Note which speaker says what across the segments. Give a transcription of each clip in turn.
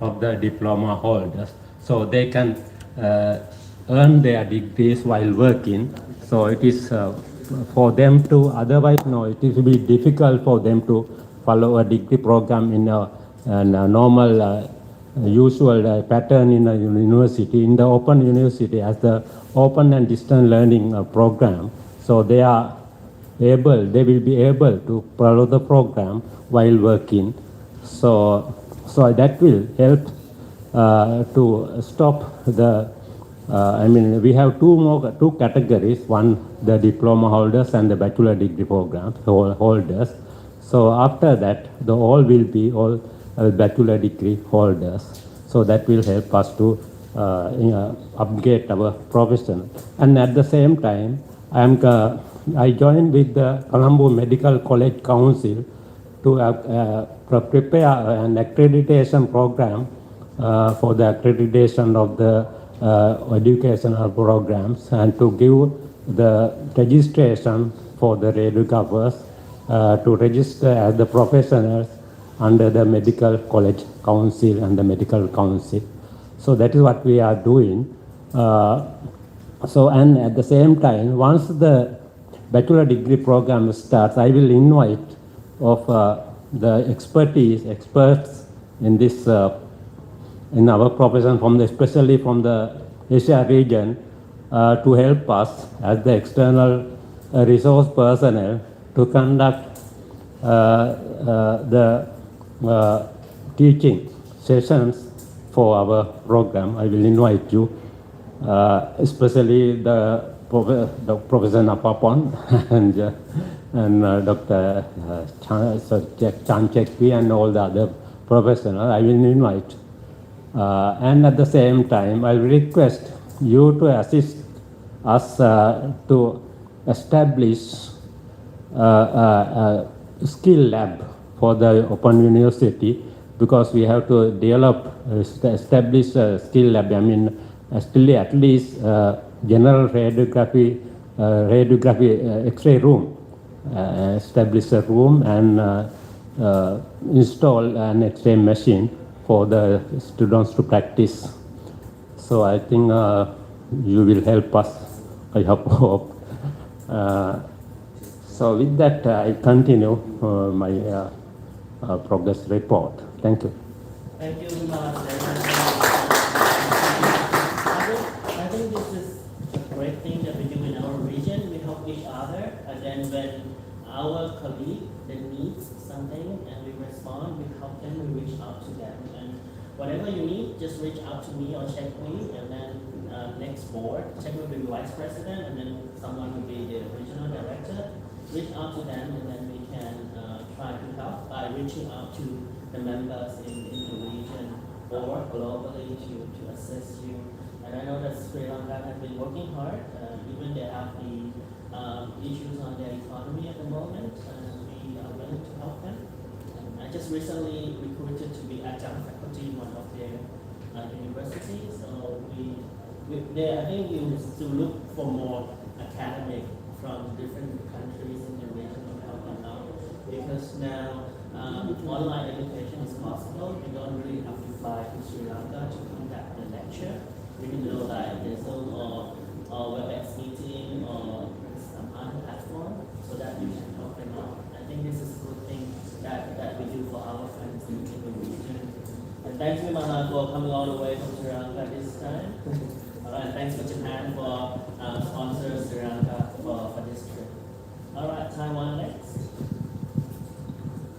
Speaker 1: of the diploma holders, so they can earn their degrees while working. So it is for them to, otherwise, no, it will be difficult for them to follow a degree program in a normal, usual pattern in a university, in the open university, as the open and distance learning program. So they will be able to follow the program while working. So that will help to stop the, we have two categories, one the diploma holders and the bachelor degree program holders. So after that, all will be all bachelor degree holders. So that will help us to upgrade our profession. And at the same time, I joined with the Colombo Medical College Council to prepare an accreditation program for the accreditation of the educational programs, and to give the registration for the radiographers to register as the professionals under the Medical College Council and the Medical Council. So that is what we are doing. And at the same time, once the bachelor degree program starts, I will invite of the experts in this in our profession, especially from the Asia region, to help us as the external resource personnel to conduct the teaching sessions for our program. I will invite you, especially the Professor Napapon and Dr. Chan Chekpi and all the other professionals. I will invite. And at the same time, I will request you to assist us to establish a skill lab for the Open University, because we have to establish a skill lab. Still at least general radiography, X-ray room, establish a room and install an X-ray machine for the students to practice. So I think you will help us, I hope. So with that, I continue my progress report. Thank you.
Speaker 2: Thank you, Vimal. I think this is a great thing that we do in our region. We help each other, and then when our colleague that needs something and we respond, we help them, we reach out to them. And whatever you need, just reach out to me or check me, and then next board, check with the vice president, and then someone will be the regional director. Reach out to them, and then we can try to help by reaching out to the members in the region or globally to assist you. And I know that Sri Lanka has been working hard, even they have the issues on their economy at the moment, and we are willing to help them. And I just recently recruited to be adjunct faculty in one of their universities, so I think we need to look for more academic from different countries in the region to help them out, because now online education is possible. You don't really have to fly to Sri Lanka to conduct the lecture. You can do like the Zoom or WebEx meeting or some other platform, so that you can help them out. I think this is a good thing that we do for our friends in the region. And thanks to Maha for coming all the way from Sri Lanka this time. Alright, thanks for Japan for sponsoring Sri Lanka for this trip. Alright, Taiwan next.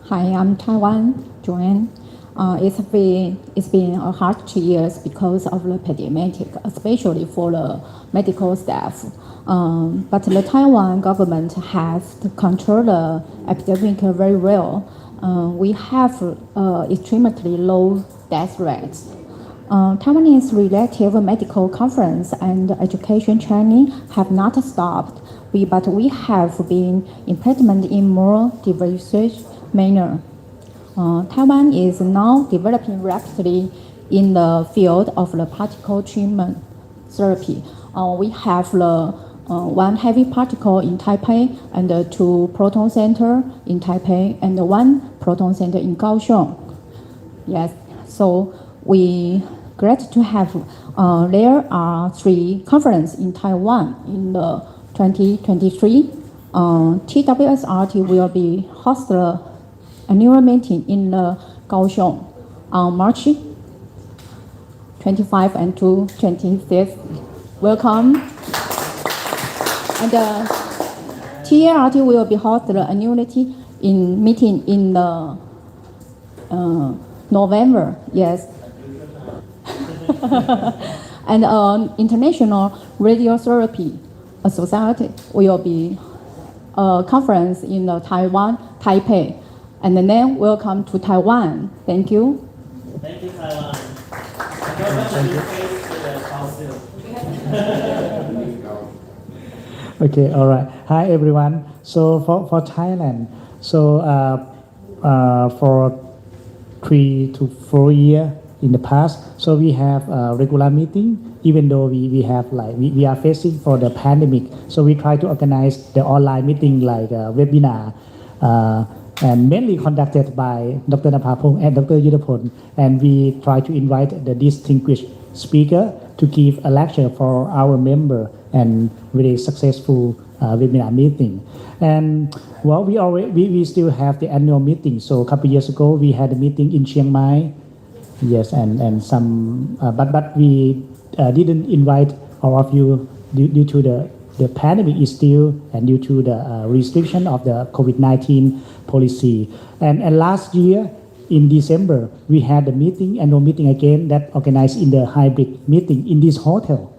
Speaker 3: Hi, I'm Taiwan, Joanne. It's been a hard 2 years because of the pandemic, especially for the medical staff. But the Taiwan government has controlled the epidemic very well. We have extremely low death rates. Taiwanese relative medical conference and education training have not stopped, but we have been implemented in more diverse manner. Taiwan is now developing rapidly in the field of the particle treatment therapy. We have the one heavy particle in Taipei and 2 proton center in Taipei and 1 proton center in Kaohsiung. Yes, so we glad to have there are 3 conferences in Taiwan in the 2023. TWSRT will be host the annual meeting in Kaohsiung on March 25 and to 26. Welcome. And TART will be host the annuity in meeting in the November. Yes. And International Radiotherapy Society will be a conference in Taiwan, Taipei. And then welcome to Taiwan. Thank you.
Speaker 2: Thank you, Taiwan. Thank you. Council.
Speaker 4: Okay, all right. Hi, everyone. So for Thailand, so for 3 to 4 years in the past, so we have a regular meeting, even though we have like, we are facing for the pandemic. So we try to organize the online meeting like a webinar, and mainly conducted by Dr. Napapong and Dr. Yudapon. And we try to invite the distinguished speaker to give a lecture for our member and very successful webinar meeting. And well, we still have the annual meeting. So a couple years ago, we had a meeting in Chiang Mai. Yes, and some, but we didn't invite all of you due to the pandemic is still, and due to the restriction of the COVID-19 policy. And last year in December, we had a meeting, annual meeting again, that organized in the hybrid meeting in this hotel.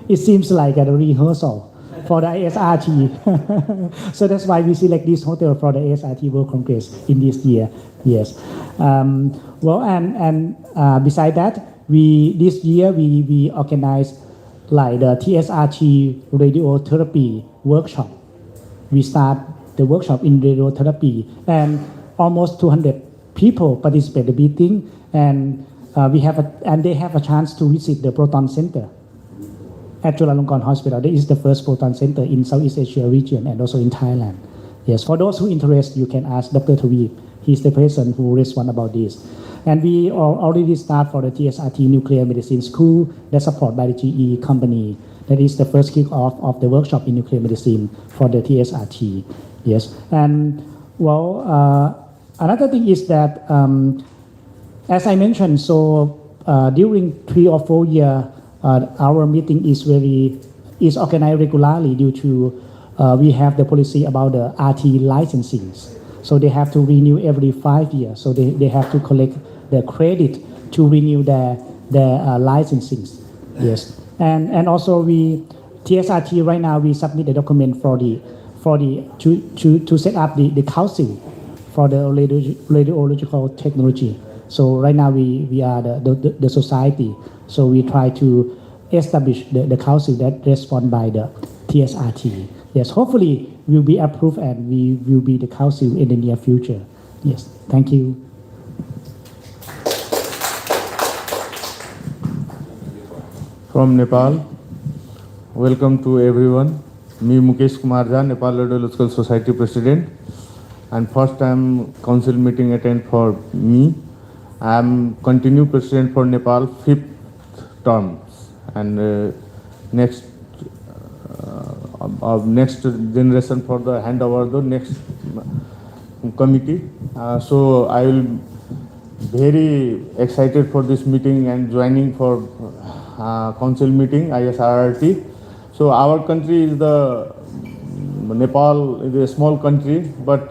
Speaker 4: It seems like a rehearsal for the ISRRT. So that's why we select this hotel for the ISRRT World Congress in this year. Yes. Well, and beside that, this year we organized like the TSRT radiotherapy workshop. We start the workshop in radiotherapy, and almost 200 people participate in the meeting, and they have a chance to visit the Proton Center at Chulalongkorn Hospital. This is the first Proton Center in Southeast Asia region and also in Thailand. Yes, for those who are interested, you can ask Dr. Tawib. He's the person who respond about this. And we already start for the TSRT Nuclear Medicine School that's supported by the GE company. That is the first kick-off of the workshop in nuclear medicine for the TSRT. Yes, and well, another thing is that, as I mentioned, so during 3 or 4 years, our meeting is organized regularly due to we have the policy about the RT licensing. So they have to renew every 5 years. So they have to collect the credit to renew their licensing. Yes, and also TSRT right now we submit the document to set up the council for the radiological technology. So right now we are the society. So we try to establish the council that respond by the TSRT. Yes, hopefully will be approved and we will be the council in the near future. Yes, thank you.
Speaker 5: From Nepal, welcome to everyone. Me Mukesh Kumar Jha, Nepal Radiological Society President, and first time council meeting attend for me. I am continue President for Nepal 5th term, and next generation for the handover the next committee. So I will very excited for this meeting and joining for council meeting ISRRT. So our country is Nepal is a small country, but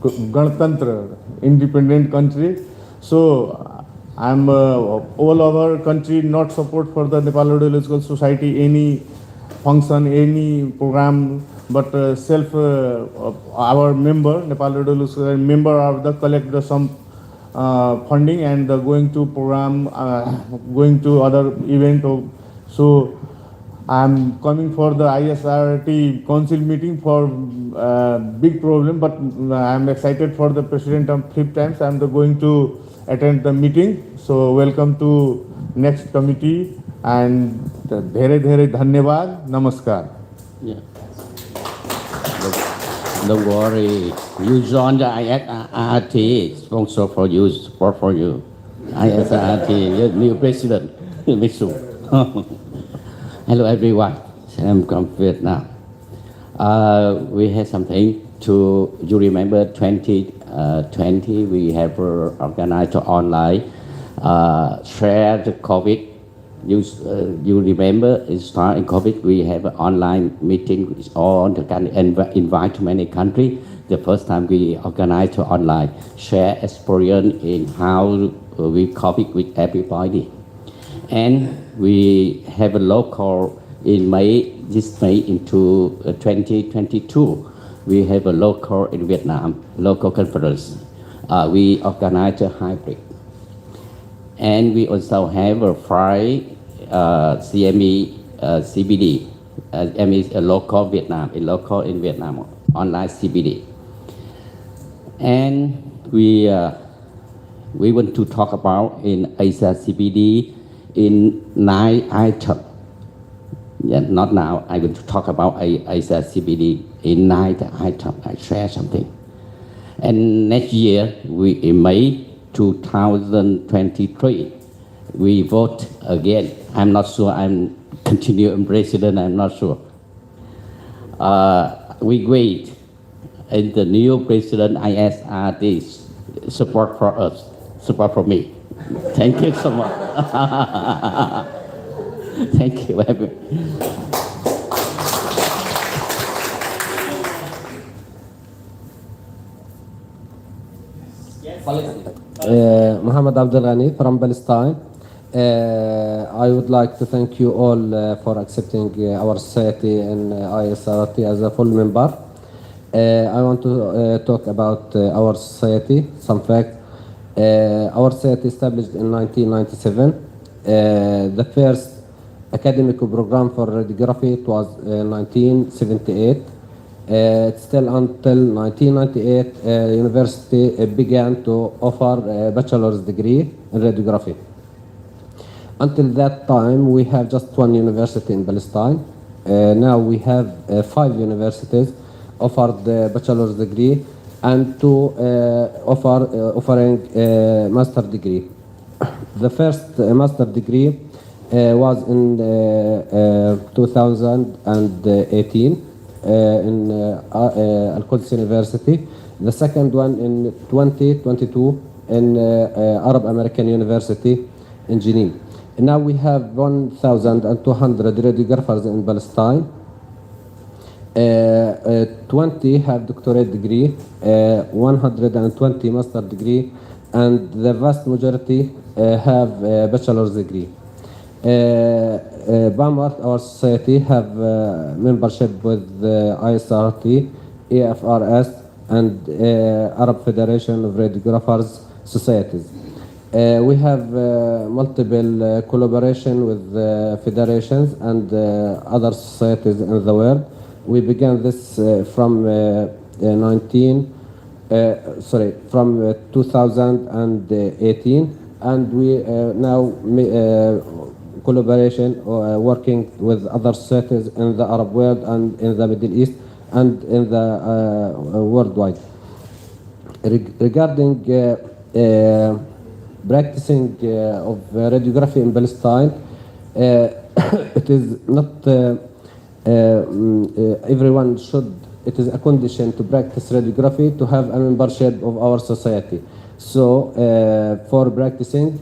Speaker 5: Ganatantra, independent country. So I'm all over country not support for the Nepal Radiological Society any function, any program, but our member, Nepal Radiological Society member of the collect some funding and going to program, going to other event. So I'm coming for the ISRRT council meeting for big problem, but I'm excited for the president of 5th times. I'm going to attend the meeting. So welcome to next committee and धेरै धन्यवाद, नमस्कार.
Speaker 6: Yeah. Don't worry. You join the ISRRT. Sponsor for you, support for you. ISRRT, your new president, Mitsu. Hello everyone, I'm from Vietnam. We had something to, you remember 2020, we have organized online, share the COVID. You remember, it started in COVID, we have an online meeting with all the country and invite many countries. The first time we organized online, share experience in how we COVID with everybody. And we have a local in May, this May into 2022, we have a local in Vietnam, local conference. We organize a hybrid. And we also have a Friday CME CBD, is a local Vietnam, a local in Vietnam, online CBD. And we want to talk about in Asia CBD in 9 items. Yeah, not now. I want to talk about Asia CBD in 9 items. I share something. And next year, in May 2023, we vote again. I'm not sure. I'm continuing president. I'm not sure. We wait. And the new president, ISRRT, support for us, support for me. Thank you so much. Thank you.
Speaker 7: Muhammad Abdul Ghani from Palestine. I would like to thank you all for accepting our society and ISRRT as a full member. I want to talk about our society, some facts. Our society established in 1997. The first academic program for radiography it was 1978. Still until 1998, university began to offer a bachelor's degree in radiography. Until that time, we have just one university in Palestine. Now we have 5 universities offered the bachelor's degree and 2 offering a master degree. The first master degree was in 2018 in Al-Quds University. The second one in 2022 in Arab American University in Jenin. And now we have 1,200 radiographers in Palestine. 20 have doctorate degree, 120 master degree, and the vast majority have a bachelor's degree. Bamart, our society, have membership with ISRRT, EFRS, and Arab Federation of Radiographers Societies. We have multiple collaboration with federations and other societies in the world. We began this from 2018, and we now collaboration working with other societies in the Arab world and in the Middle East and in the worldwide. Regarding practicing of radiography in Palestine, it is not everyone should. It is a condition to practice radiography to have a membership of our society. So for practicing,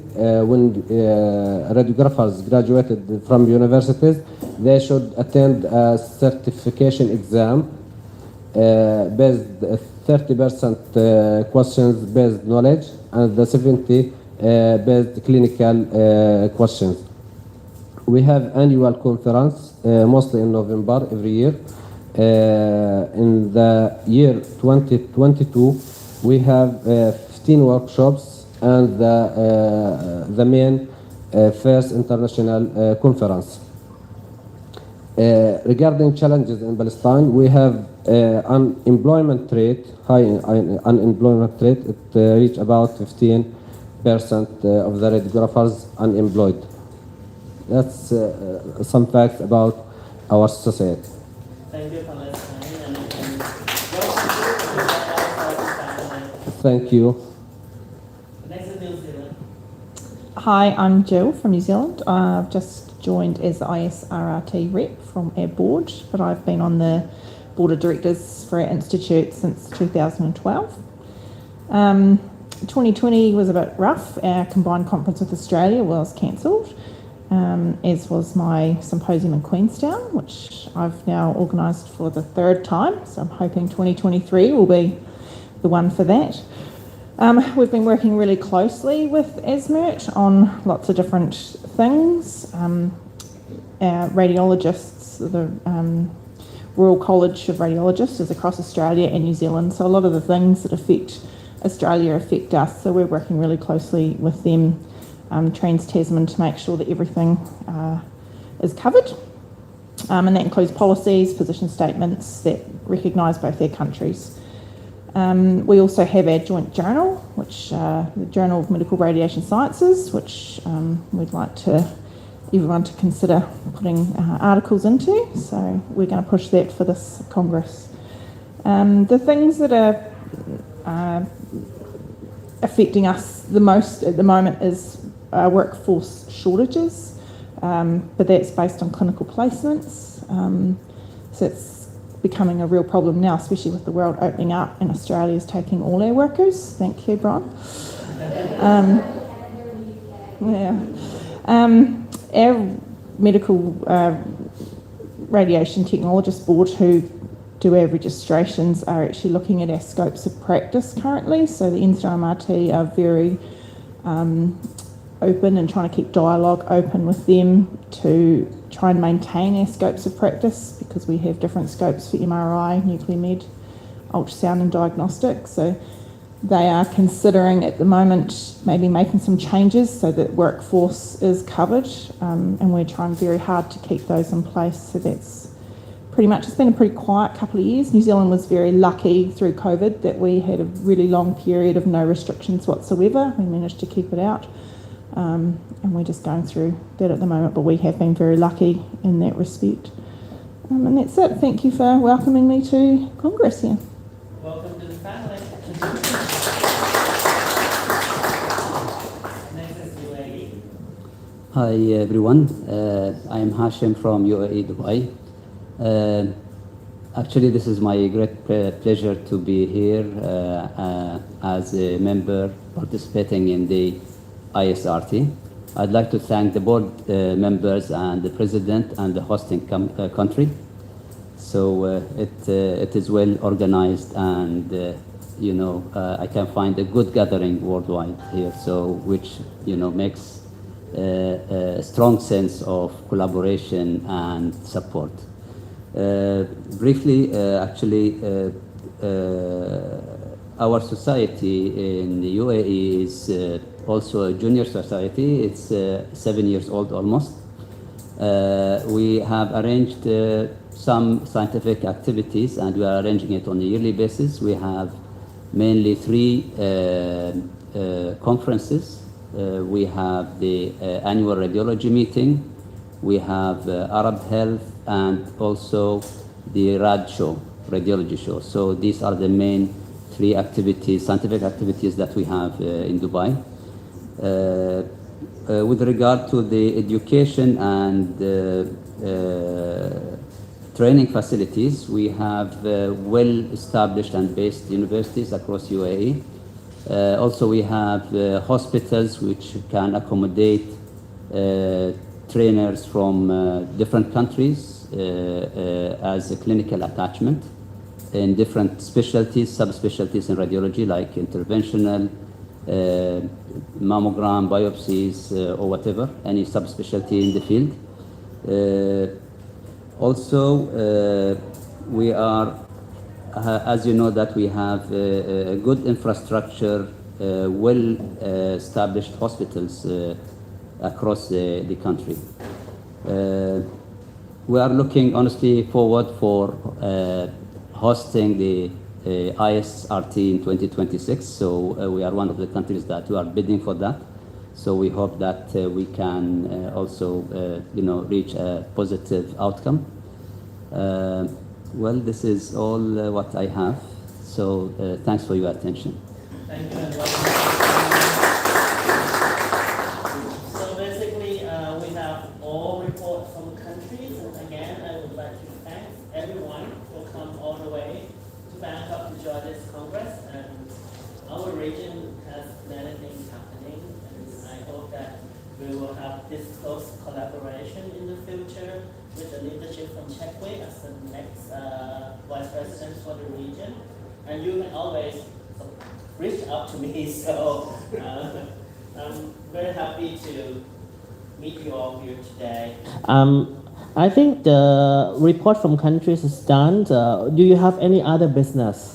Speaker 7: when radiographers graduated from universities, they should attend a certification exam based 30% questions based knowledge and the 70 based clinical questions. We have annual conference, mostly in November every year. In the year 2022, we have 15 workshops and the main first international conference. Regarding challenges in Palestine, we have unemployment rate, high unemployment rate. It reached about 15% of the radiographers unemployed. That's some facts about our society.
Speaker 2: Thank you, Palestine. And
Speaker 7: Thank you.
Speaker 2: next is New Zealand.
Speaker 8: Hi, I'm Jill from New Zealand. I've just joined as the ISRRT rep from our board, but I've been on the board of directors for our institute since 2012. 2020 was a bit rough. Our combined conference with Australia was cancelled, as was my symposium in Queenstown, which I've now organised for the third time. So I'm hoping 2023 will be the one for that. We've been working really closely with ISRRT on lots of different things. Our radiologists, the Royal College of Radiologists is across Australia and New Zealand, so a lot of the things that affect Australia affect us, so we're working really closely with them, Trans-Tasman, to make sure that everything is covered. And that includes policies, position statements that recognise both their countries. We also have our joint journal, which the Journal of Medical Radiation Sciences, which we'd like everyone to consider putting articles into. So we're going to push that for this Congress. The things that are affecting us the most at the moment is workforce shortages, but that's based on clinical placements. So it's becoming a real problem now, especially with the world opening up and Australia's taking all our workers. Thank you, Brian. Our medical radiation technologist board, who do our registrations, are actually looking at our scopes of practice currently. So the ISRRT are very open and trying to keep dialogue open with them to try and maintain our scopes of practice, because we have different scopes for MRI, nuclear med, ultrasound and diagnostics. So they are considering at the moment maybe making some changes so that workforce is covered, and we're trying very hard to keep those in place. So that's pretty much, it's been a pretty quiet couple of years. New Zealand was very lucky through COVID that we had a really long period of no restrictions whatsoever. We managed to keep it out. And we're just going through that at the moment, but we have been very lucky in that respect. And that's it. Thank you for welcoming me to Congress here.
Speaker 2: Welcome to the family. Next is UAE.
Speaker 9: Hi everyone, I am Hashim from UAE, Dubai. Actually, this is my great pleasure to be here as a member participating in the ISRRT. I'd like to thank the board members and the president and the hosting country. So it is well organized, and I can find a good gathering worldwide here. So which makes a strong sense of collaboration and support. Briefly, our society in the UAE is also a junior society. It's 7 years old almost. We have arranged some scientific activities, and we are arranging it on a yearly basis. We have mainly 3 conferences. We have the annual radiology meeting, we have Arab Health, and also the RAD show, radiology show. So these are the main 3 activities, scientific activities that we have in Dubai. With regard to the education and training facilities, we have well-established and based universities across UAE. Also, we have hospitals which can accommodate trainers from different countries as a clinical attachment in different specialties, subspecialties in radiology, like interventional, mammogram, biopsies, or whatever, any subspecialty in the field. Also, we are, as you know, that we have a good infrastructure, well-established hospitals across the country. We are looking honestly forward for hosting the ISRRT in 2026. So we are one of the countries that we are bidding for that. So we hope that we can also, reach a positive outcome. Well, this is all what I have. So thanks for your attention.
Speaker 2: Thank you and welcome. we will have this close collaboration in the future with the leadership from Czechway as the next vice president for the region. And you can always reach out to me, so I'm very happy to meet you all here today. I think the report from countries is done. Do you have any other business?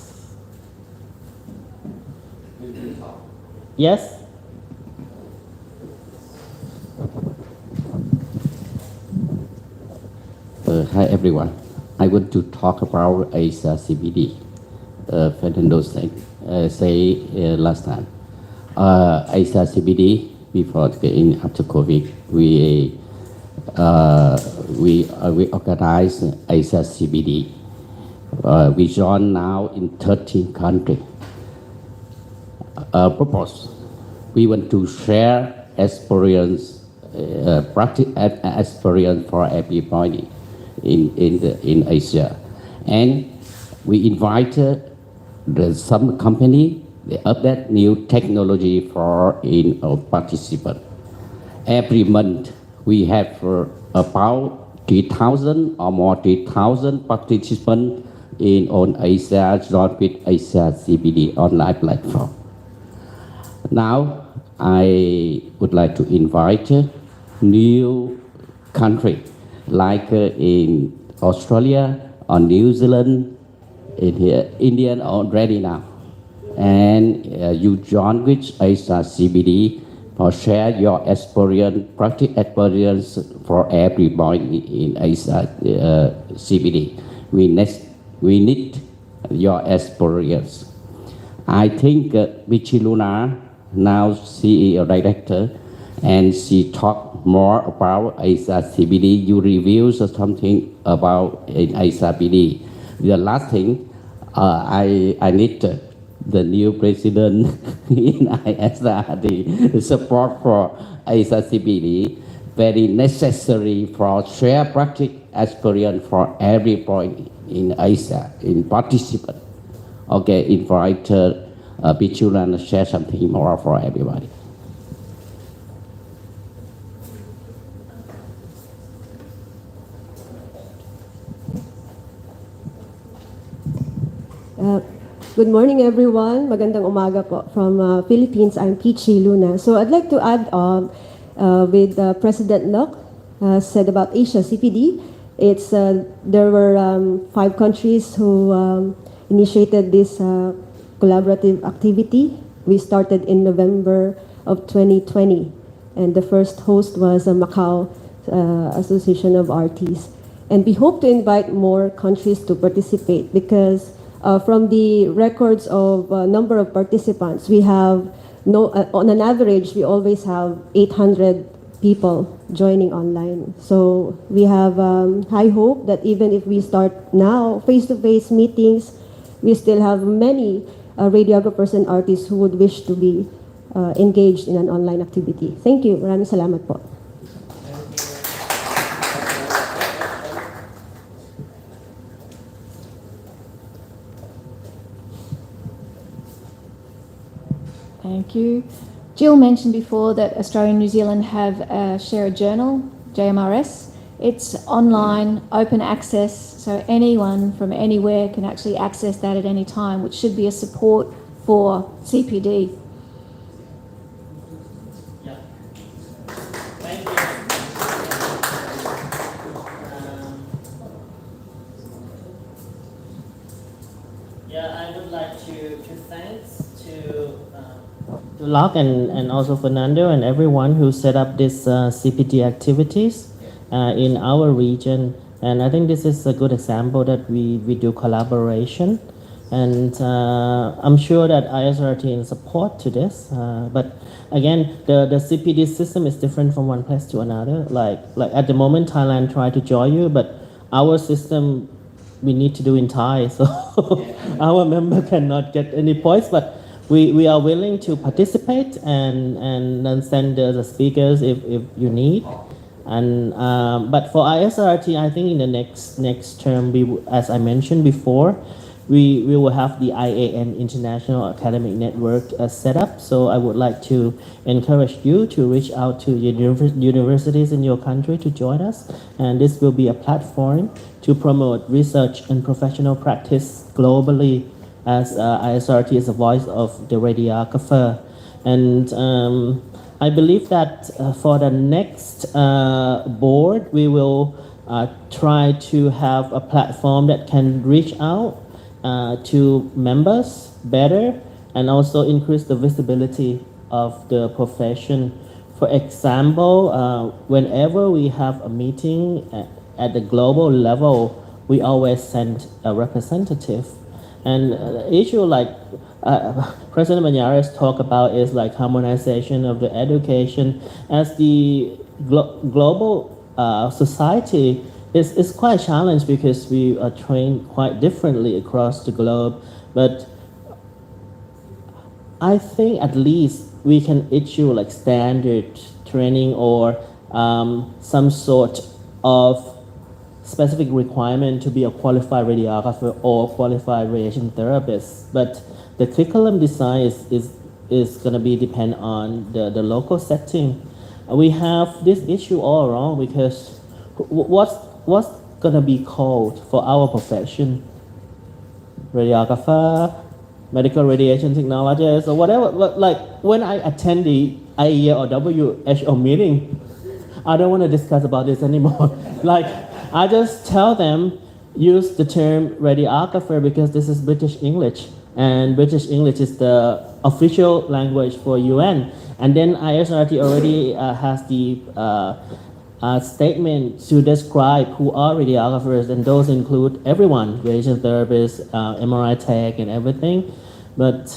Speaker 2: Yes?
Speaker 6: Hi everyone. I want to talk about ISRRT. Fernando said last time. ISRRT before getting after COVID, we organize ISRRT. We join now in 13 countries. Purpose, we want to share experience, practice experience for everybody in Asia, and we invited some company they update new technology for in our participant. Every month we have about 3,000 or more 3,000 participants on Asia join with ISRRT online platform. Now I would like to invite new country like in Australia or New Zealand, in here, India already now. And you join with ISRRT for share your experience, practice experience for everybody in ISRRT. We need your experience. I think Vichy Luna, now CEO director, and she talked more about ISRRT. You revealed something about ISRRT. The last thing, I need the new president in ISRRT support for ISRRT. Very necessary for share practice experience for every point in Asia, in participant. Okay, invite Bichula and share something more for everybody.
Speaker 10: Good morning, everyone. Magandang umaga po. From Philippines, I'm Pichi Luna. So I'd like to add with President Lok said about Asia CPD. It's there were 5 countries who initiated this collaborative activity. We started in November of 2020, and the first host was Macau Association of Artists. And we hope to invite more countries to participate because from the records of number of participants, we have on an average, we always have 800 people joining online. So we have high hope that even if we start now face-to-face meetings, we still have many radiographers and artists who would wish to be engaged in an online activity. Thank you. Maraming salamat po.
Speaker 11: Thank you. Jill mentioned before that Australia and New Zealand have a shared journal, JMRS. It's online, open access, so anyone from anywhere can actually access that at any time, which should be a support for CPD.
Speaker 2: Yeah. Thank you. I would like to thanks to Locke and also Fernando and everyone who set up this CPD activities in our region. And I think this is a good example that we do collaboration. And I'm sure that ISRRT in support to this. But again, the CPD system is different from one place to another. Like at the moment, Thailand tried to join you, but our system, we need to do in Thai. So our member cannot get any points, but we are willing to participate and then send the speakers if you need. And but for ISRRT, I think in the next term, as I mentioned before, we will have the IAN International Academic Network set up. So I would like to encourage you to reach out to universities in your country to join us. And this will be a platform to promote research and professional practice globally, as ISRRT is the voice of the radiographer. And I believe that for the next board, we will try to have a platform that can reach out to members better and also increase the visibility of the profession. For example, whenever we have a meeting at the global level, we always send a representative. And the issue like President Banyares talked about is like harmonization of the education. As the global society is quite a challenge because we are trained quite differently across the globe. But I think at least we can issue like standard training or some sort of specific requirement to be a qualified radiographer or qualified radiation therapist. But the curriculum design is going to be depend on the local setting. We have this issue all around because what's going to be called for our profession? Radiographer, medical radiation technologist, or whatever. But like when I attend the IEA or WHO meeting, I don't want to discuss about this anymore. Like I just tell them use the term radiographer because this is British English, and British English is the official language for UN. And then ISRRT already has the statement to describe who are radiographers, and those include everyone, radiation therapists, MRI tech, and everything. But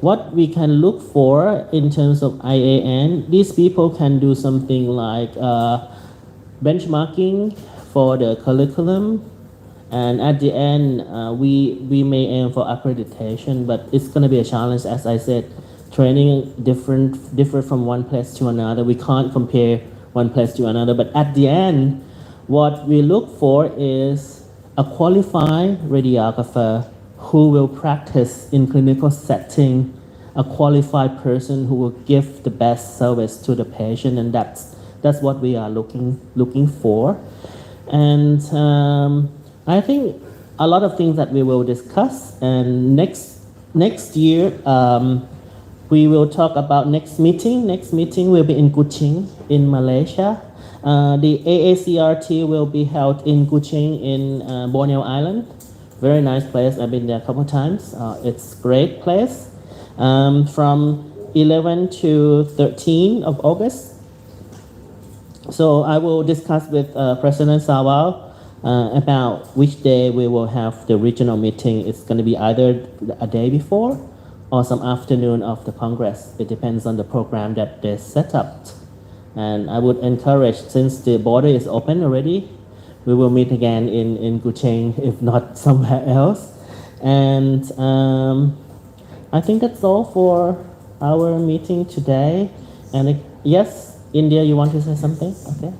Speaker 2: what we can look for in terms of IAN, these people can do something like benchmarking for the curriculum, and at the end, we may aim for accreditation, but it's going to be a challenge, as I said. Training differ from one place to another. We can't compare one place to another, but at the end, what we look for is a qualified radiographer who will practice in clinical setting, a qualified person who will give the best service to the patient, and that's what we are looking for. And I think a lot of things that we will discuss, and next year we will talk about next meeting. Next meeting will be in Kuching in Malaysia. The AACRT will be held in Kuching in Borneo Island. Very nice place. I've been there a couple of times. It's a great place. From 11 to 13 of August. So I will discuss with President Sawal about which day we will have the regional meeting. It's going to be either a day before or some afternoon of the Congress. It depends on the program that they set up. And I would encourage, since the border is open already, we will meet again in Kuching, if not somewhere else. And I think that's all for our meeting today. And yes, India, you want to say something? Okay.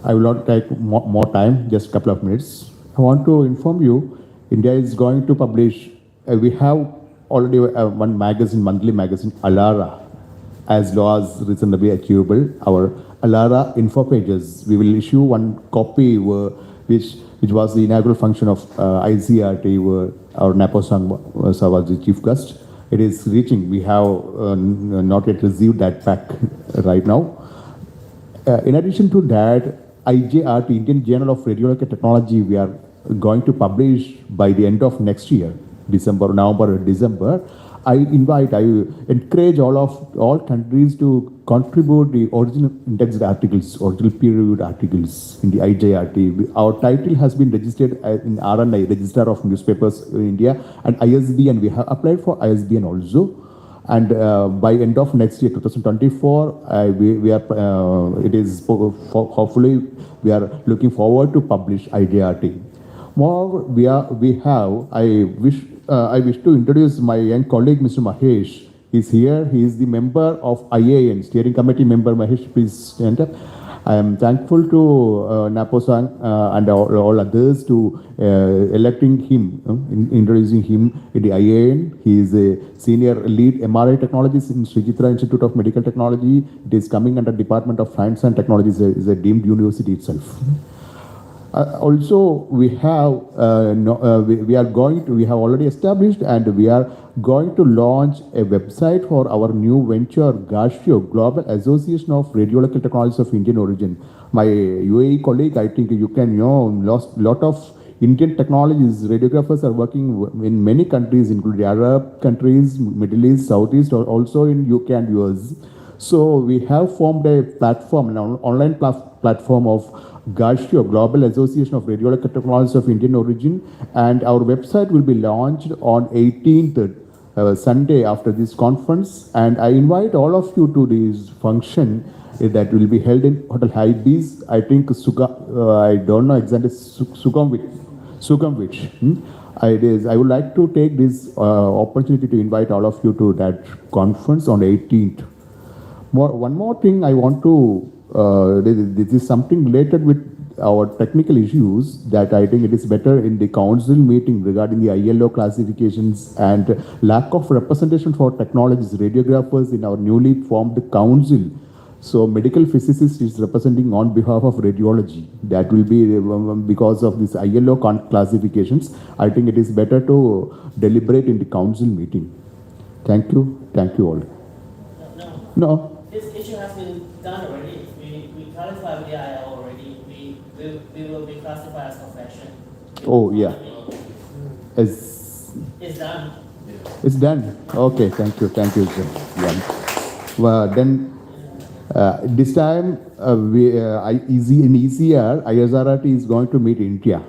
Speaker 5: I will not take more time, just a couple of minutes. I want to inform you, India is going to publish, we have already one magazine, monthly magazine, ALARA, as law as reasonably achievable. Our ALARA info pages, we will issue one copy which was the inaugural function of ISRRT, where our Naposang was the chief guest. It is reaching. We have not yet received that pack right now. In addition to that, IJRT, Indian Journal of Radiological Technology, we are going to publish by the end of next year, November or December. I encourage all countries to contribute the original indexed articles, original peer-reviewed articles in the IJRT. Our title has been registered in RNI, Register of Newspapers in India, and ISBN. We have applied for ISBN also. And by end of next year, 2024, we are. Hopefully we are looking forward to publish IJRT.
Speaker 12: More, I wish to introduce my young colleague, Mr. Mahesh. He's here. He is the member of IAN, steering committee member. Mahesh, please stand up. I am thankful to Napo-san and all others to electing him, introducing him in the IAN. He is a senior lead MRI technologist in Sri Chitra Institute of Medical Technology. It is coming under Department of Science and Technology. Is a deemed university itself. Also, we have we have already established and we are going to launch a website for our new venture, GASHIO, Global Association of Radiological Technologies of Indian Origin. My UAE colleague, I think you can know, lot of Indian technologies, radiographers are working in many countries, including Arab countries, Middle East, Southeast, or also in UK and US. So we have formed a platform, an online platform of GASHIO, Global Association of Radiological Technologies of Indian Origin, and our website will be launched on 18th, Sunday after this conference. And I invite all of you to this function that will be held in Hotel Hybees, I think I don't know exactly, Sukhumvit. I would like to take this opportunity to invite all of you to that conference on 18th. One more thing I want to, this is something related with our technical issues that I think it is better in the council meeting regarding the ILO classifications and lack of representation for technologies, radiographers in our newly formed council. So medical physicist is representing on behalf of radiology. That will be because of this ILO classifications. I think it is better to deliberate in the council meeting. Thank you. Thank you all. No.
Speaker 2: This issue has been done already. We clarified with the IL already. We will be classified as profession.
Speaker 12: Oh, yeah.
Speaker 2: It's done.
Speaker 12: It's done. Okay, thank you. Thank you, sir. Yeah. Well, then, this time, in ECR, ISRRT is going to meet India.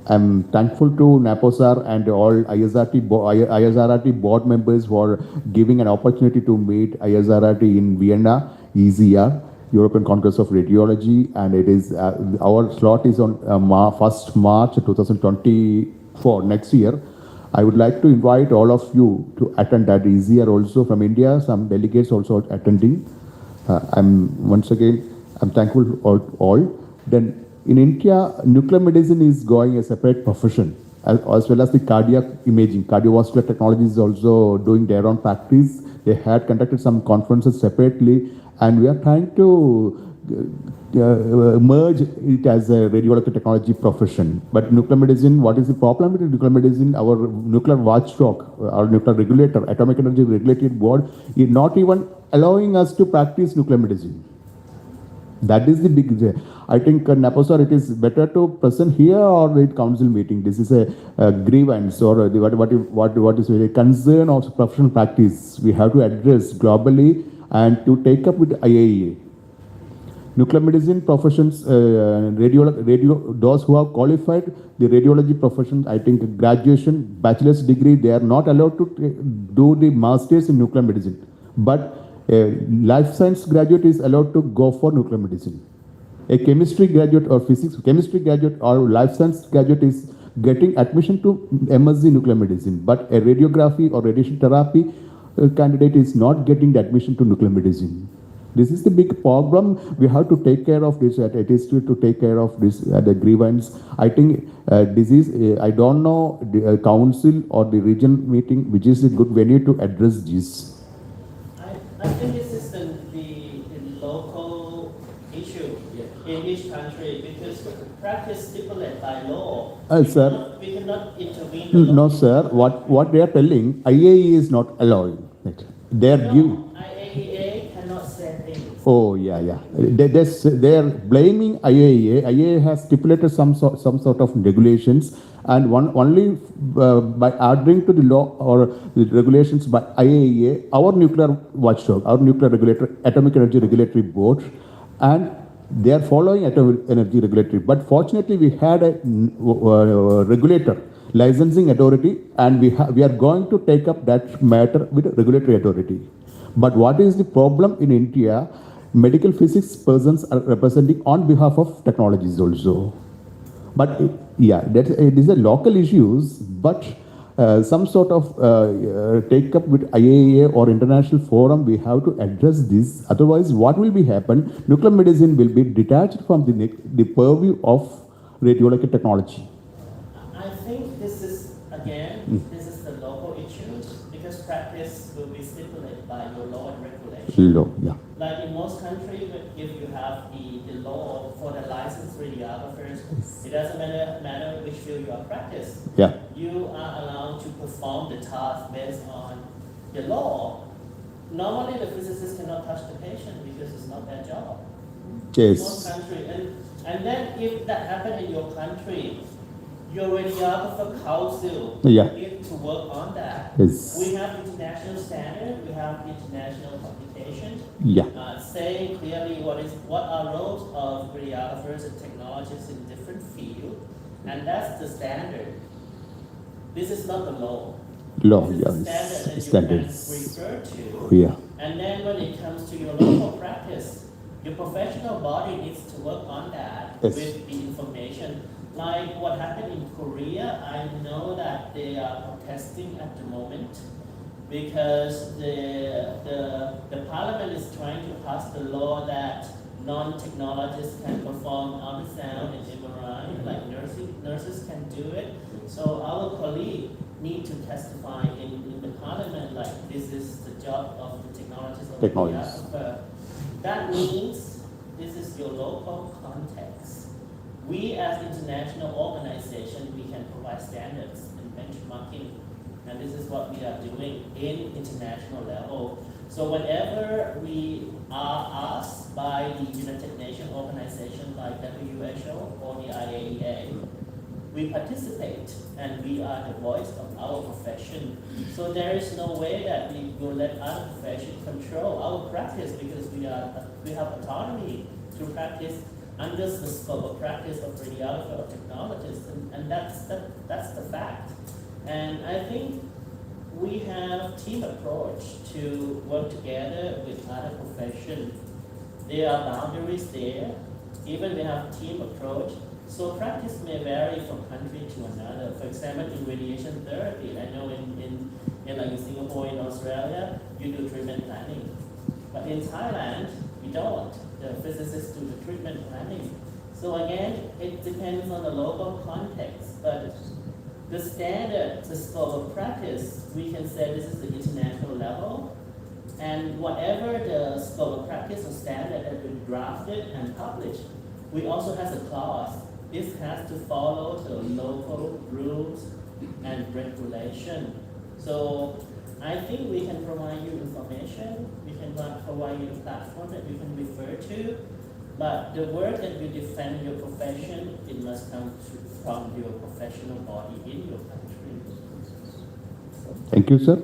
Speaker 12: I'm thankful to Napo sir and all ISRRT board members for giving an opportunity to meet ISRRT in Vienna, ECR, European Congress of Radiology, and it is our slot is on 1st March 2024, next year. I would like to invite all of you to attend that ECR also from India, some delegates also attending. I'm thankful to all. Then in India, nuclear medicine is going a separate profession, as well as the cardiac imaging. Cardiovascular technology is also doing their own practice. They had conducted some conferences separately, and we are trying to merge it as a radiological technology profession. But nuclear medicine, what is the problem with nuclear medicine? Our nuclear watchdog, our nuclear regulator, Atomic Energy Regulatory Board, is not even allowing us to practice nuclear medicine. That is the big. I think, Napo sir, it is better to present here or with council meeting. This is a grievance or what is a concern of professional practice. We have to address globally and to take up with IAEA. Nuclear medicine professions, those who have qualified the radiology profession, I think graduation, bachelor's degree, they are not allowed to do the master's in nuclear medicine. But a life science graduate is allowed to go for nuclear medicine. A chemistry graduate or physics chemistry graduate or life science graduate is getting admission to MSc nuclear medicine. But a radiography or radiation therapy candidate is not getting the admission to nuclear medicine. This is the big problem. We have to take care of this. It is to take care of this the grievance. I think this is, I don't know, the council or the region meeting, which is a good venue to address this.
Speaker 2: I think this is the local issue in each country because practice stipulated by law.
Speaker 12: Sir,
Speaker 2: we cannot intervene.
Speaker 12: No, sir. What they are telling, IAEA is not allowing it. They are giving.
Speaker 2: IAEA cannot say things.
Speaker 12: Oh, yeah. They are blaming IAEA. IAEA has stipulated some sort of regulations, and only by adhering to the law or the regulations by IAEA, our nuclear watchdog, our nuclear regulator, Atomic Energy Regulatory Board, and they are following Atomic Energy Regulatory. But fortunately, we had a regulator, licensing authority, and we are going to take up that matter with regulatory authority. But what is the problem in India? Medical physics persons are representing on behalf of technologies also. But Yeah, that it is a local issues, but some sort of take up with IAEA or international forum, we have to address this. Otherwise, what will be happen? Nuclear medicine will be detached from the purview of radiological technology.
Speaker 2: I think this is, again, this is the local issue because practice will be stipulated by your law and regulation.
Speaker 12: Law, yeah.
Speaker 2: Like in most countries, if you have the law for the licensed radiographers, it doesn't matter which field you are practice.
Speaker 12: Yeah.
Speaker 2: You are allowed to perform the task based on the law. Normally, the physicists cannot touch the patient because it's not their job.
Speaker 12: Yes.
Speaker 2: In most countries, and then if that happened in your country, your radiographer council need to work on that.
Speaker 12: Yes.
Speaker 2: We have international standard, we have international publication.
Speaker 12: Yeah.
Speaker 2: Say clearly what are roles of radiographers and technologists in different fields, and that's the standard. This is not the law.
Speaker 12: Law,
Speaker 2: this is
Speaker 12: yeah.
Speaker 2: the standard
Speaker 12: Standards.
Speaker 2: that you can refer to.
Speaker 12: Yeah.
Speaker 2: And then when it comes to your local practice, your professional body needs to work on that with the information. Like what happened in Korea, I know that they are protesting at the moment because the parliament is trying to pass the law that non-technologists can perform ultrasound and MRI, like nurses can do it. So our colleague need to testify in the parliament like this is the job of the technologist or radiographer. That means this is your local context. We as international organization, we can provide standards and benchmarking, and this is what we are doing in international level. So whenever we are asked by the United Nations organization like WHO or the IAEA, we participate and we are the voice of our profession. So there is no way that we will let other professions control our practice because we have autonomy to practice under the scope of practice of radiographer or technologists, and that's the fact. And I think we have team approach to work together with other professions. There are boundaries there. Even we have team approach. So practice may vary from country to another. For example, in radiation therapy, I know in like in Singapore, in Australia, you do treatment planning. But in Thailand, we don't. The physicists do the treatment planning. So again, it depends on the local context. But the standard, the scope of practice, we can say this is the international level. And whatever the scope of practice or standard that been drafted and published, we also have a clause. This has to follow the local rules and regulation. So I think we can provide you information, we can provide you a platform that you can refer to, but the work that you defend your profession, it must come from your professional body in your country.
Speaker 12: Thank you, sir.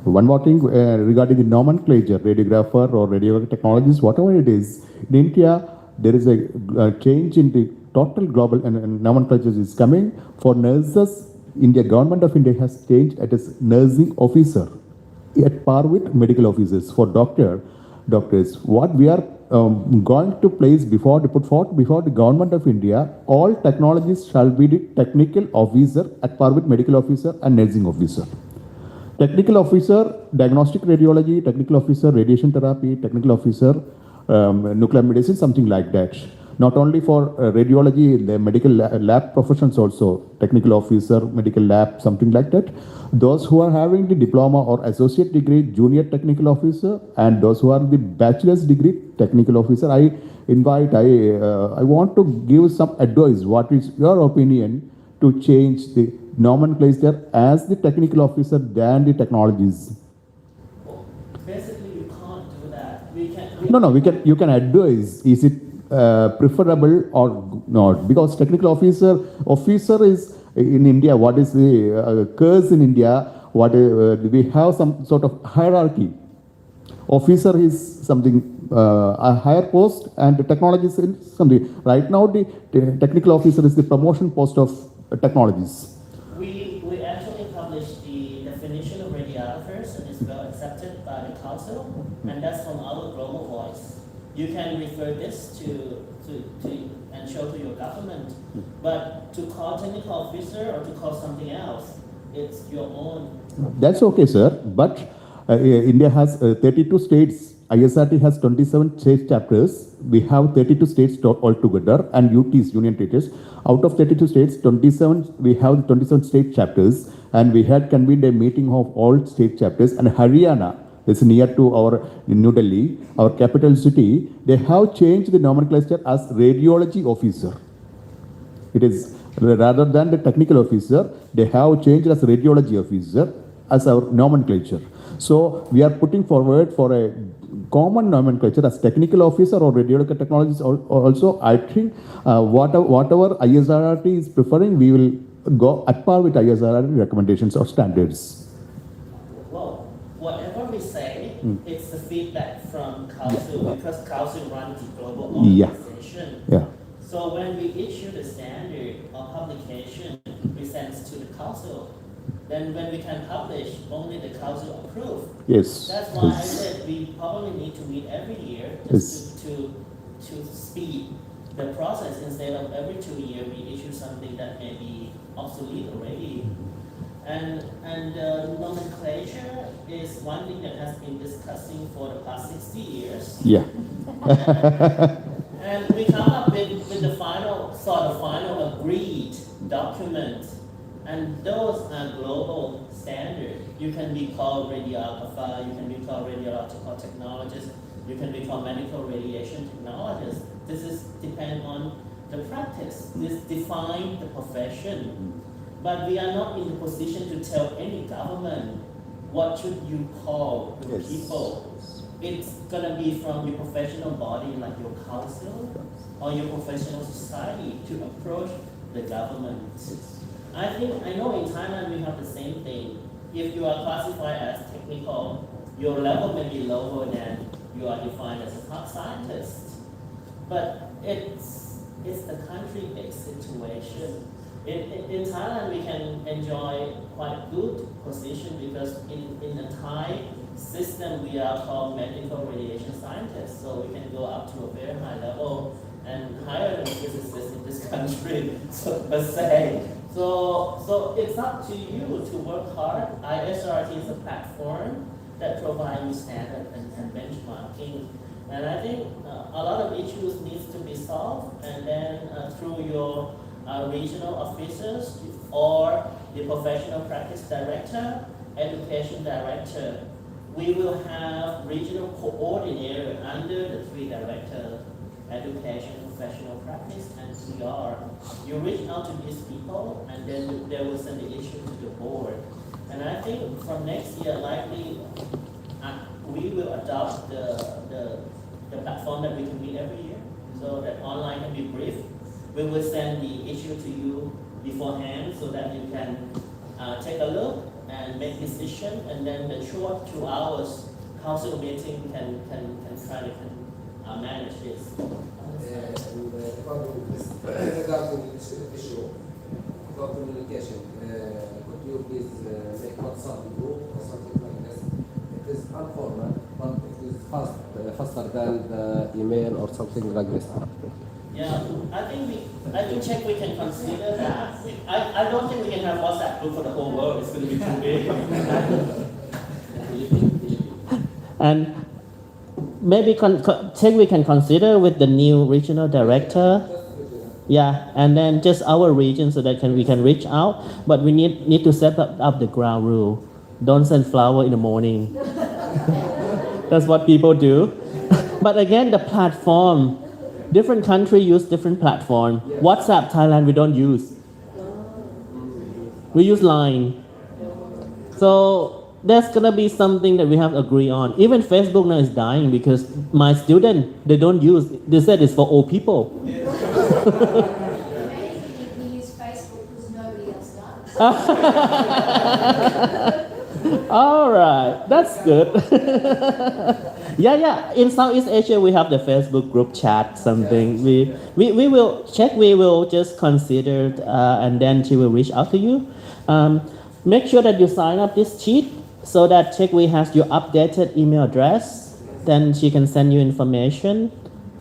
Speaker 12: One more thing regarding the nomenclature, radiographer or radiographic technologies, whatever it is, in India, there is a change in the total global and nomenclature is coming. For nurses, India, government of India has changed it as nursing officer at par with medical officers. For doctors, what we are going to place before the government of India, all technologists shall be the technical officer at par with medical officer and nursing officer. Technical officer, diagnostic radiology, technical officer, radiation therapy, technical officer, nuclear medicine, something like that. Not only for radiology, the medical lab professions also, technical officer, medical lab, something like that. Those who are having the diploma or associate degree, junior technical officer, and those who are the bachelor's degree, technical officer, I want to give some advice. What is your opinion to change the nomenclature as the technical officer than the technologies?
Speaker 2: Basically, you can't do that.
Speaker 12: You can advise. Is it preferable or not? Because technical officer is in India. What is the curse in India? We have some sort of hierarchy. Officer is something a higher post, and the technologist is something. Right now, the technical officer is the promotion post of technologies.
Speaker 2: We actually published the definition of radiographers, and it's well accepted by the council, and that's from our global voice. You can refer this to and show to your government want. But to call technical officer or to call something else, it's your own.
Speaker 12: That's okay, sir. But India has 32 states. ISRT has 27 state chapters. We have 32 states altogether, and UTs, Union Territories. Out of 32 states, 27 we have 27 state chapters, and we had convened a meeting of all state chapters. And Haryana is near to our New Delhi, our capital city. They have changed the nomenclature as radiology officer. It is rather than the technical officer, they have changed as radiology officer as our nomenclature. So we are putting forward for a common nomenclature as technical officer or radiological technologist. Also, I think whatever ISRRT is preferring, we will go at par with ISRRT recommendations or standards.
Speaker 2: Well, whatever we say, it's the feedback from Council because Council runs the global organization.
Speaker 12: Yeah.
Speaker 2: So when we issue the standard or publication, we send it to the Council. Then when we can publish, only the Council approve.
Speaker 12: Yes.
Speaker 2: That's why I said we probably need to meet every year just to speed the process instead of every 2 years we issue something that may be obsolete already. And nomenclature is one thing that has been discussing for the past 60 years.
Speaker 12: Yeah.
Speaker 2: And we come up with the final agreed document. And those are global standard. You can be called radiographer, you can be called radiological technologist, you can be called medical radiation technologist. This is depend on the practice. This define the profession. But we are not in the position to tell any government what should you call your people. It's gonna be from your professional body like your council or your professional society to approach the government. I know in Thailand we have the same thing. If you are classified as technical, your level may be lower than you are defined as a scientist. But it's the country-based situation. In Thailand, we can enjoy quite good position because in the Thai system, we are called medical radiation scientists. So we can go up to a very high level and higher than physicists in this country, per se. So it's up to you to work hard. ISRRT is a platform that provides you standard and benchmarking. And I think a lot of issues needs to be solved, and then through your regional officers or the professional practice director, education director, we will have regional coordinator under the 3 directors, education, professional practice, and CR. You reach out to these people, and then they will send the issue to the board. And I think from next year, likely, we will adopt the platform that we can meet every year, so that online can be brief. We will send the issue to you beforehand, so that you can take a look and make decision, and then the short 2 hours council meeting can try to manage this.
Speaker 13: Regarding this issue about communication, could you please make WhatsApp group or something like this? It is informal, but it is
Speaker 7: faster than the email or something like this.
Speaker 2: Yeah, I think check we can consider that. I don't think we can have WhatsApp group for the whole world. It's going to be too big. And maybe check we can consider with the new regional director. Yeah, and then just our region so that we can reach out. But we need to set up the ground rule. Don't send flower in the morning. That's what people do. But again, the platform, different countries use different platform. WhatsApp Thailand we don't use. We use Line. So there's gonna be something that we have to agree on. Even Facebook now is dying because my students, they don't use, they said it's for old people.
Speaker 11: We use Facebook because nobody else does.
Speaker 2: All right, that's good. Yeah. In Southeast Asia, we have the Facebook group chat, something. We will check, we will just consider, and then she will reach out to you. Make sure that you sign up this sheet so that Check-We has your updated email address. Then she can send you information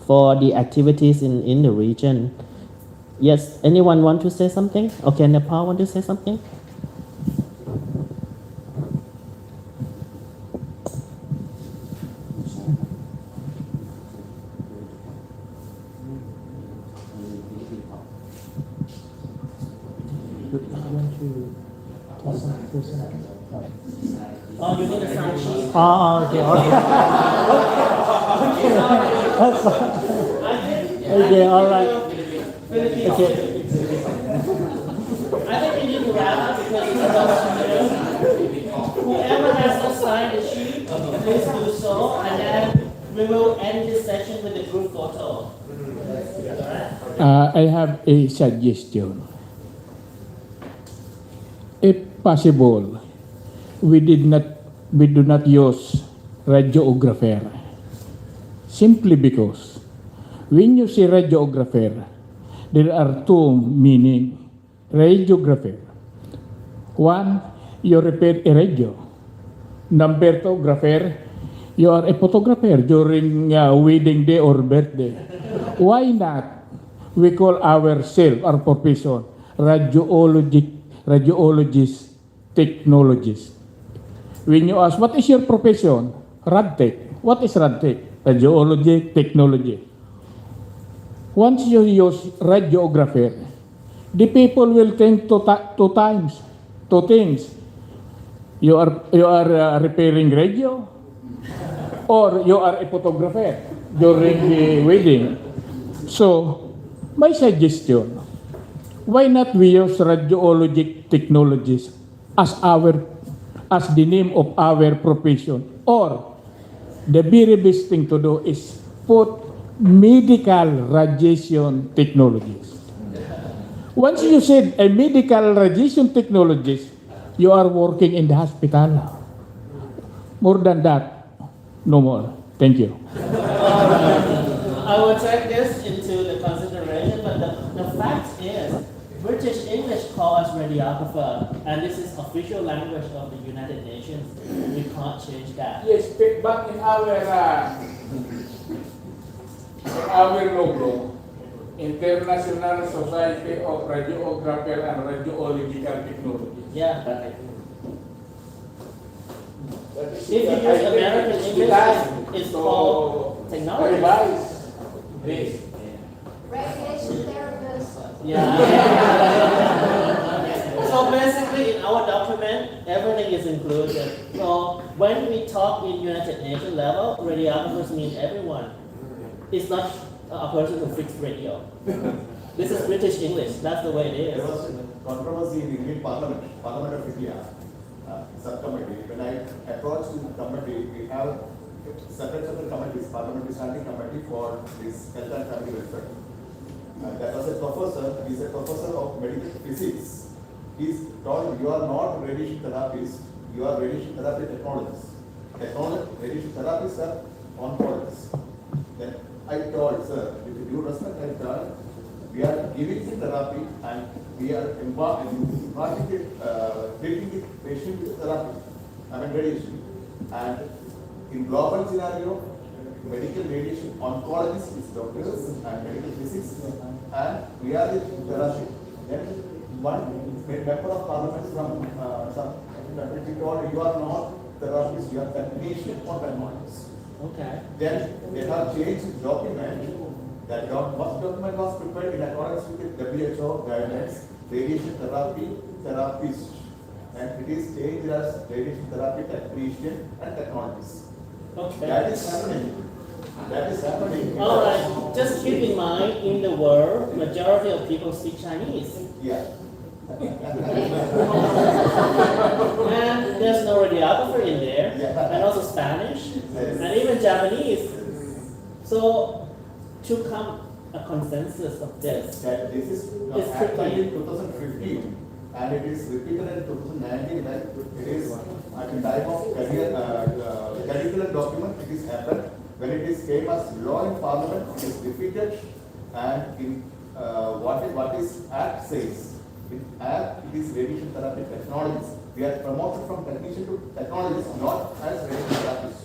Speaker 2: for the activities in the region. Yes, anyone want to say something? Okay, Nepal want to say something? Oh, you need a sign sheet?
Speaker 4: Okay, okay. That's fine. Okay, all right.
Speaker 2: Philippines.
Speaker 4: Okay.
Speaker 2: I think we need to wrap up because it's about 2 minutes. Whoever has not signed the sheet, please do so, and then we will end this session with a group photo. Alright?
Speaker 4: I have a suggestion. If possible, we do not use radiographer. Simply because when you say radiographer, there are two meaning. Radiographer. One, you repair a radio. Number two, grapher, you are a photographer during wedding day or birthday. Why not? We call ourselves, our profession, radiologist, technologist. When you ask, what is your profession? RadTech. What is RadTech? Radiology, technology. Once you use radiographer, the people will think two things. You are repairing radio, or you are a photographer during the wedding. So, my suggestion, why not we use radiologic technologies as the name of our profession? Or the very best thing to do is put medical radiation technologies. Once you said a medical radiation technologist, you are working in the hospital. More than that, no more. Thank you.
Speaker 2: I will take this into the consideration, but the fact is, British English call us radiographer, and this is official language of the United Nations. We can't change that.
Speaker 4: Yes, but in our logo, International Society of Radiographer and Radiological Technology.
Speaker 2: Yeah. If you use American English, it's called technology.
Speaker 4: This.
Speaker 11: Radiation therapist.
Speaker 2: Yeah. So basically, in our document, everything is included. So when we talk in United Nations level, radiographers mean everyone. It's not a person who fixes radio. This is British English. That's the way it is.
Speaker 14: There was controversy in Indian Parliament of India subcommittee. When I approached the committee, we have separate committees, parliamentary standing committee for this health and family welfare. That was a professor. He's a professor of medical physics. He's told you are not radiation therapist. You are radiation therapy technologists. Radiation therapists are oncologists. Then I told, sir, with due respect, I told, we are giving the therapy and we are treating the patient with therapy, radiation. And in global scenario, medical radiation oncologists is doctors and medical physics, and we are the therapy. Then one member of parliament from some country told, you are not therapists, you are technicians or technologists.
Speaker 2: Okay.
Speaker 14: Then they have changed the document. That first document was prepared in accordance with the WHO guidelines, radiation therapy therapist, and it is changed as radiation therapy technician and technologist.
Speaker 2: Okay.
Speaker 14: That is happening.
Speaker 2: All right. Just keep in mind, in the world, majority of people speak Chinese.
Speaker 14: Yeah.
Speaker 2: And there's no radiographer in there, and also Spanish, and even Japanese. So, to come a consensus of this.
Speaker 14: That this is happened in 2015, and it is repeated in 2019. Like it is at the time of curricular document. It is happened when it is came as law in Parliament. It is repeated, and in what is Act says. In Act, it is radiation therapy technologies. We are promoted from technician to technologist, not as radiation therapist.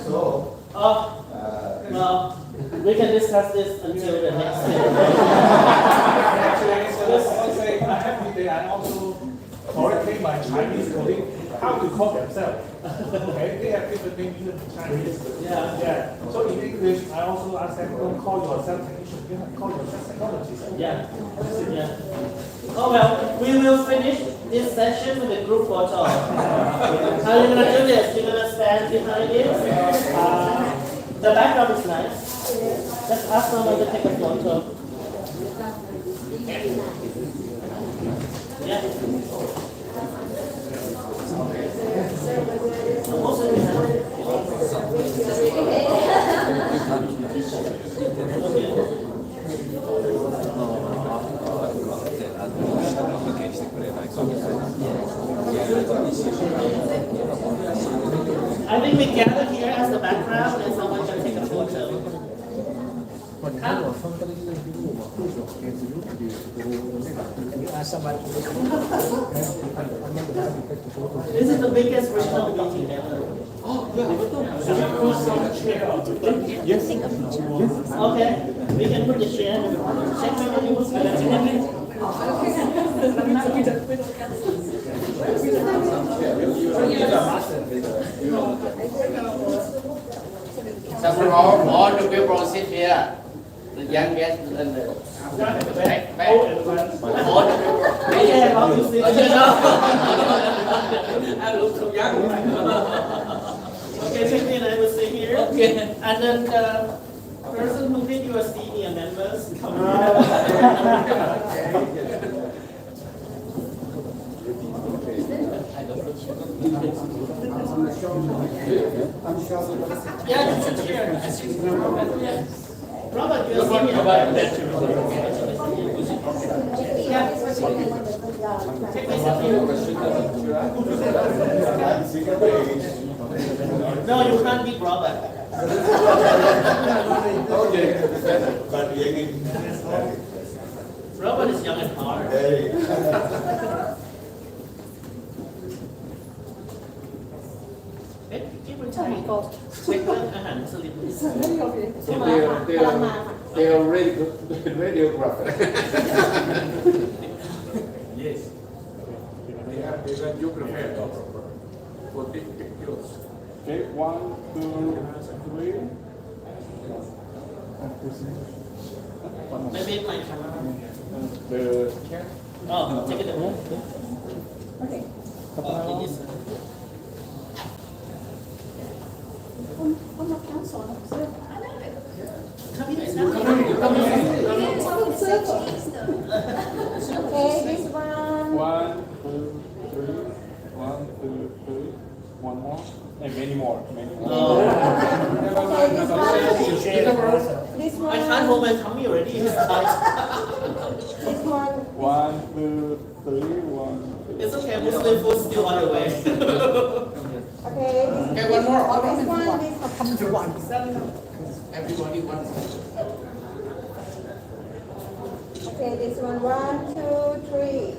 Speaker 14: So.
Speaker 2: Well, we can discuss this until the next
Speaker 4: Okay, they have different names in Chinese.
Speaker 2: Yeah.
Speaker 4: Yeah. So in English, I also ask them, don't call yourself technician, you have to call yourself technologist.
Speaker 2: Yeah. Yeah. Oh well, we will finish this session with a group photo. How are you gonna do this? You're gonna stand behind it. The background is nice. Just ask someone to take a photo. Yeah. I think we gather here as the background and someone can take a photo. This is the biggest regional meeting ever.
Speaker 4: Yes.
Speaker 2: Okay, we can put the chair. Check whether you was
Speaker 15: So for all the people sit here, the young guests and the back. All the people.
Speaker 2: Yeah, obviously.
Speaker 15: I look so young.
Speaker 2: Okay, check me and I will stay here.
Speaker 15: Okay.
Speaker 2: And then the person who think you are senior members come Yeah, sit here. Robert, you're senior. Yeah. Take me some here. No, you can't beat Robert. Robert is young at heart.
Speaker 15: They are radiographer.
Speaker 4: Yes. They are radiographer for big pictures.
Speaker 5: Okay, 1, 2, 3.
Speaker 2: Maybe my camera.
Speaker 5: The
Speaker 2: Oh, take it away.
Speaker 3: Okay.
Speaker 2: It is.
Speaker 3: Okay, this one.
Speaker 5: 1, 2, 3. 1, 2, 3. One more. And many more. Many more.
Speaker 3: Okay, this one. This
Speaker 2: I
Speaker 3: one.
Speaker 2: can't hold my tummy already. It's tight.
Speaker 3: This one.
Speaker 5: 1, 2, 3. 1, 2.
Speaker 2: It's okay, Muslim food still on the way.
Speaker 3: Okay.
Speaker 15: Okay, one more.
Speaker 3: This one. This one.
Speaker 15: Everybody wants.
Speaker 3: Okay, this one. 1, 2, 3.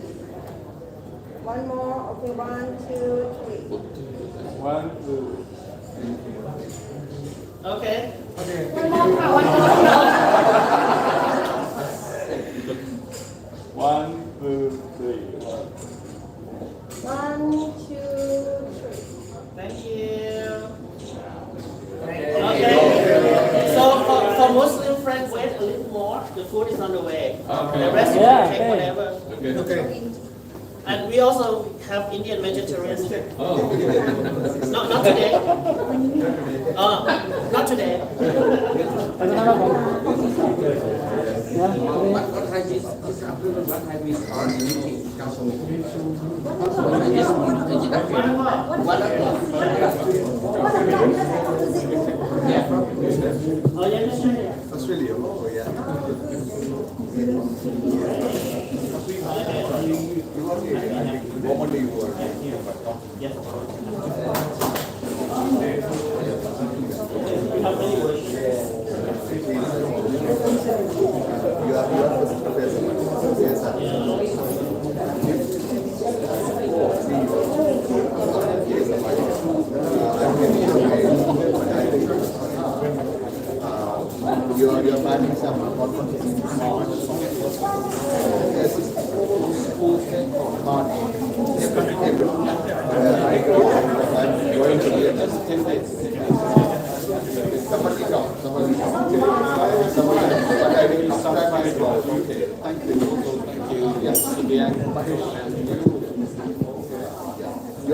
Speaker 3: One more. Okay, 1, 2, 3.
Speaker 5: 1, 2.
Speaker 2: Okay.
Speaker 3: One more. One more.
Speaker 5: 1, 2, 3.
Speaker 3: 1, 2, 3.
Speaker 2: Thank you. Okay. So for Muslim friends, wait a little more. The food is on the way. The rest you can take whatever.
Speaker 5: Okay.
Speaker 2: And we also have Indian vegetarians. Not today. Not today.
Speaker 15: What time is what time is our meeting? Council meeting.
Speaker 2: Oh, yeah,
Speaker 14: Australia, oh yeah. Normally you were.
Speaker 2: Yes. How many words?
Speaker 14: You are the professor. Yes, you are planning some conferences. Yes. I'm going to be You're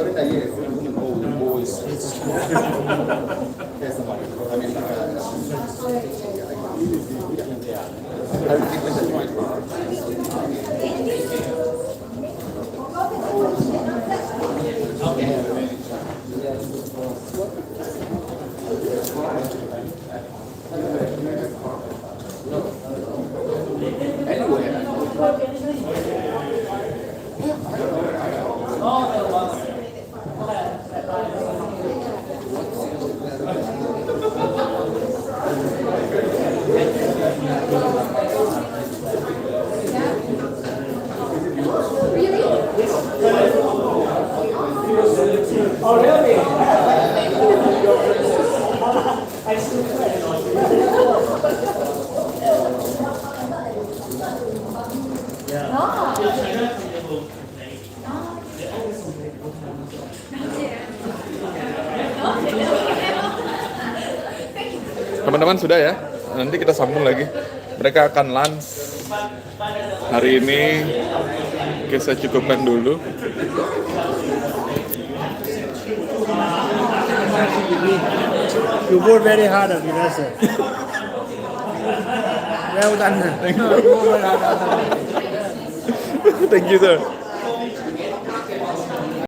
Speaker 14: in IAS. Always. Yes, I mean, I will keep this in mind.
Speaker 16: Teman-teman sudah ya, nanti kita sambung lagi. Mereka akan lunch hari ini. Oke, saya cukupkan dulu.
Speaker 17: You work very hard, sir. Well done.
Speaker 16: Thank you, sir.